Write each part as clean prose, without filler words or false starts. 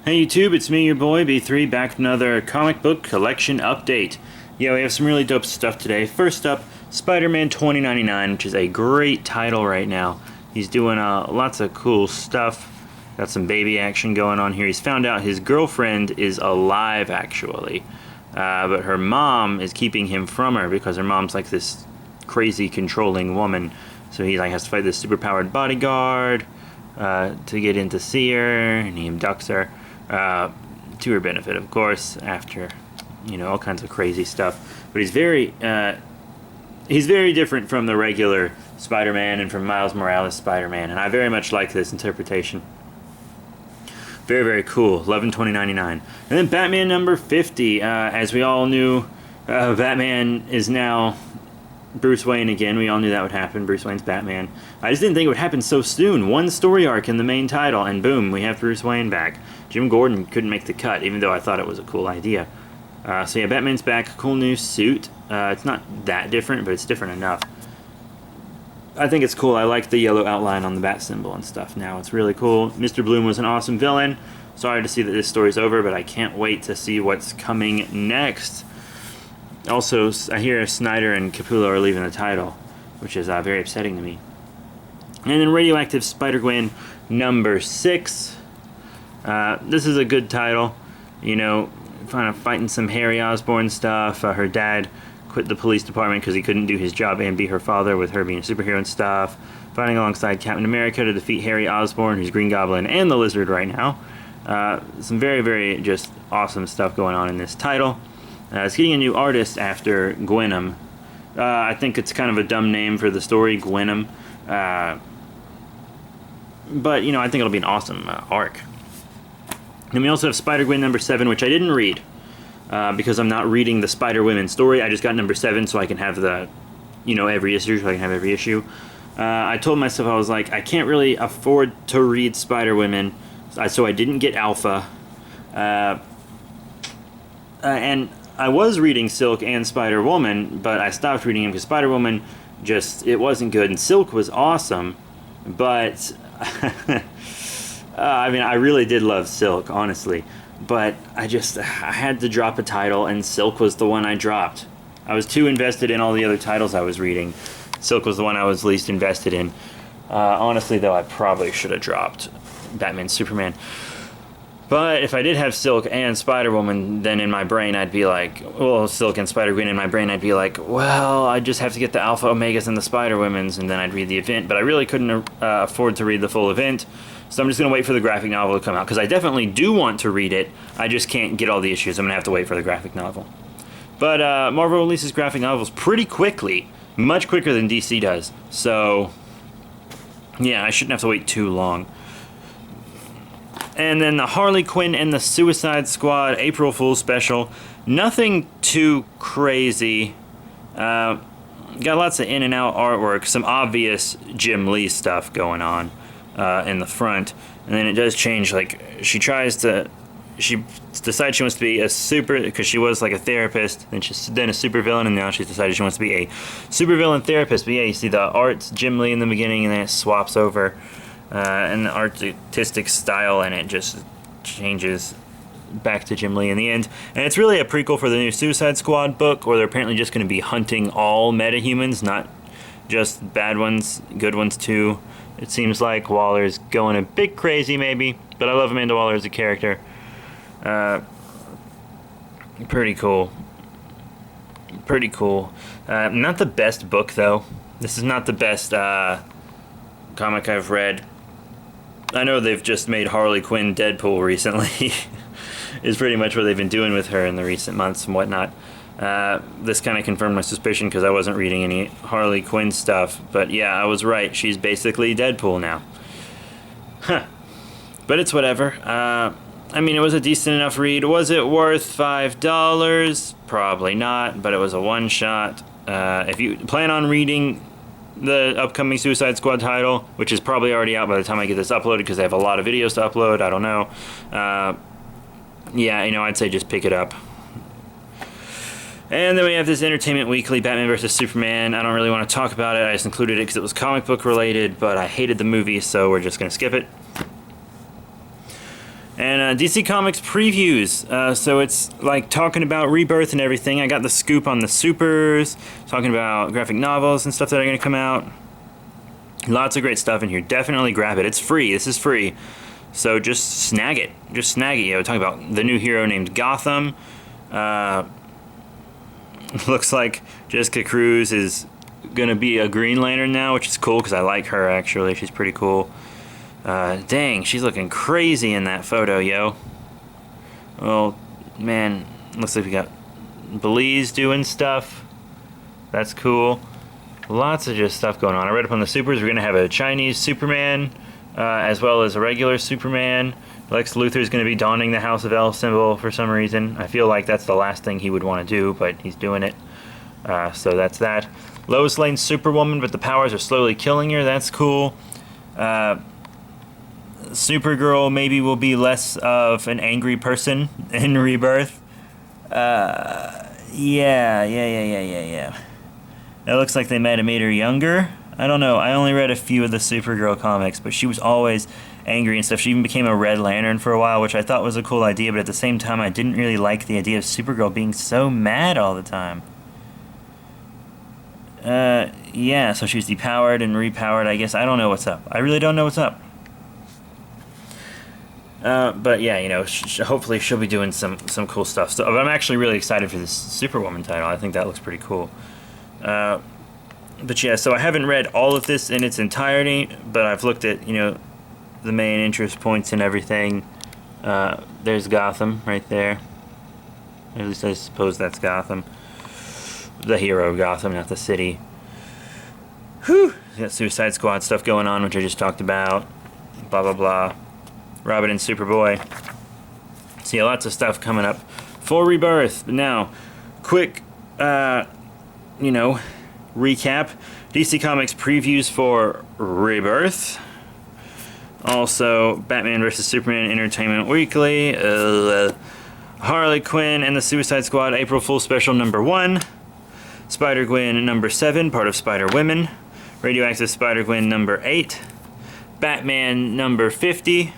Hey YouTube, it's me, your boy B3, back with another comic book collection update. Yeah, we have some really dope stuff today. First up, Spider-Man 2099, which is a great title right now. He's doing lots of cool stuff. Got some baby action going on here. He's found out his girlfriend is alive, actually. But her mom is keeping him from her because her mom's like this crazy controlling woman. So he has to fight this superpowered bodyguard to get in to see her, and he abducts her. To her benefit, of course, after, all kinds of crazy stuff. But he's very different from the regular Spider-Man and from Miles Morales' Spider-Man, and I very much like this interpretation. Very, very cool. 11/20/99. And then Batman number 50. As we all knew, Batman is now Bruce Wayne again. We all knew that would happen. Bruce Wayne's Batman. I just didn't think it would happen so soon. One story arc in the main title, and boom, we have Bruce Wayne back. Jim Gordon couldn't make the cut, even though I thought it was a cool idea. So yeah, Batman's back. Cool new suit. It's not that different, but it's different enough. I think it's cool. I like the yellow outline on the bat symbol and stuff now. It's really cool. Mr. Bloom was an awesome villain. Sorry to see that this story's over, but I can't wait to see what's coming next. Also, I hear Snyder and Capullo are leaving the title, which is very upsetting to me. And then Radioactive Spider-Gwen number 6. This is a good title. Kind of fighting some Harry Osborn stuff. Her dad quit the police department because he couldn't do his job and be her father, with her being a superhero and stuff. Fighting alongside Captain America to defeat Harry Osborn, who's Green Goblin and the Lizard right now. Some very, very just awesome stuff going on in this title. It's getting a new artist after Gwyn. I think it's kind of a dumb name for the story, Gwyn. But, I think it'll be an awesome arc. And we also have Spider-Gwen number 7, which I didn't read. Because I'm not reading the Spider-Women story. I just got number 7 so I can have the, every issue. I told myself, I was like, I can't really afford to read Spider-Women, so I didn't get Alpha. And I was reading Silk and Spider-Woman, but I stopped reading them because Spider-Woman it wasn't good, and Silk was awesome, but I really did love Silk, honestly, but I had to drop a title, and Silk was the one I dropped. I was too invested in all the other titles I was reading. Silk was the one I was least invested in. Honestly, though, I probably should have dropped Batman Superman. But if I did have Silk and Spider-Woman, then in my brain I'd be like, Silk and Spider-Gwen in my brain, I'd be like, well, I just have to get the Alpha Omegas and the Spider-Womens, and then I'd read the event. But I really couldn't afford to read the full event, so I'm just going to wait for the graphic novel to come out, because I definitely do want to read it. I just can't get all the issues. I'm going to have to wait for the graphic novel. But Marvel releases graphic novels pretty quickly, much quicker than DC does. So, yeah, I shouldn't have to wait too long. And then the Harley Quinn and the Suicide Squad April Fool's special. Nothing too crazy. Got lots of in and out artwork. Some obvious Jim Lee stuff going on in the front. And then it does change. She decides she wants to be because she was like a therapist. Then a supervillain, and now she's decided she wants to be a supervillain therapist. But yeah, you see the art's Jim Lee in the beginning, and then it swaps over. And the artistic style, and it just changes back to Jim Lee in the end. And it's really a prequel for the new Suicide Squad book, where they're apparently just going to be hunting all metahumans, not just bad ones, good ones too. It seems like Waller's going a bit crazy maybe, but I love Amanda Waller as a character. Pretty cool. Pretty cool. Not the best book though. This is not the best comic I've read. I know they've just made Harley Quinn Deadpool recently. Is pretty much what they've been doing with her in the recent months and whatnot. This kind of confirmed my suspicion because I wasn't reading any Harley Quinn stuff. But yeah, I was right. She's basically Deadpool now. Huh. But it's whatever. It was a decent enough read. Was it worth $5? Probably not, but it was a one-shot. If you plan on reading the upcoming Suicide Squad title, which is probably already out by the time I get this uploaded because they have a lot of videos to upload, I don't know. I'd say just pick it up. And then we have this Entertainment Weekly, Batman vs. Superman. I don't really want to talk about it. I just included it because it was comic book related, but I hated the movie, so we're just going to skip it. And DC Comics previews. So it's like talking about Rebirth and everything. I got the scoop on the supers, talking about graphic novels and stuff that are going to come out. Lots of great stuff in here. Definitely grab it. It's free. This is free. So just snag it. Just snag it. You know, talking about the new hero named Gotham. Looks like Jessica Cruz is going to be a Green Lantern now, which is cool because I like her, actually. She's pretty cool. Dang, she's looking crazy in that photo, yo. Oh, man. Looks like we got Belize doing stuff. That's cool. Lots of just stuff going on. I read up on the supers. We're going to have a Chinese Superman, as well as a regular Superman. Lex Luthor is going to be donning the House of L symbol for some reason. I feel like that's the last thing he would want to do, but he's doing it. So that's that. Lois Lane's Superwoman, but the powers are slowly killing her. That's cool. Supergirl maybe will be less of an angry person in Rebirth. Yeah. It looks like they might have made her younger. I don't know. I only read a few of the Supergirl comics, but she was always angry and stuff. She even became a Red Lantern for a while, which I thought was a cool idea, but at the same time, I didn't really like the idea of Supergirl being so mad all the time. Yeah, so she was depowered and repowered, I guess. I don't know what's up. I really don't know what's up. But yeah, you know, hopefully she'll be doing some cool stuff. So, but I'm actually really excited for this Superwoman title. I think that looks pretty cool. But yeah, so I haven't read all of this in its entirety, but I've looked at, you know, the main interest points and everything. There's Gotham right there. At least I suppose that's Gotham. The hero of Gotham, not the city. Whew! Got Suicide Squad stuff going on, which I just talked about. Blah, blah, blah. Robin and Superboy. So yeah, lots of stuff coming up for Rebirth. But now, quick, you know, recap. DC Comics previews for Rebirth. Also, Batman vs. Superman Entertainment Weekly. Harley Quinn and the Suicide Squad April Fool Special #1. Spider-Gwen #7, part of Spider-Women. Radioactive Spider-Gwen #8. Batman #50.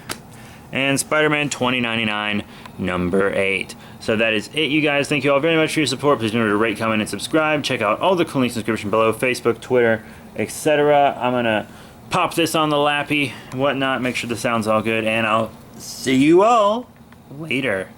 And Spider-Man 2099 #8. So that is it, you guys. Thank you all very much for your support. Please remember to rate, comment, and subscribe. Check out all the cool links in the description below. Facebook, Twitter, etc. I'm going to pop this on the lappy and whatnot. Make sure the sound's all good. And I'll see you all later.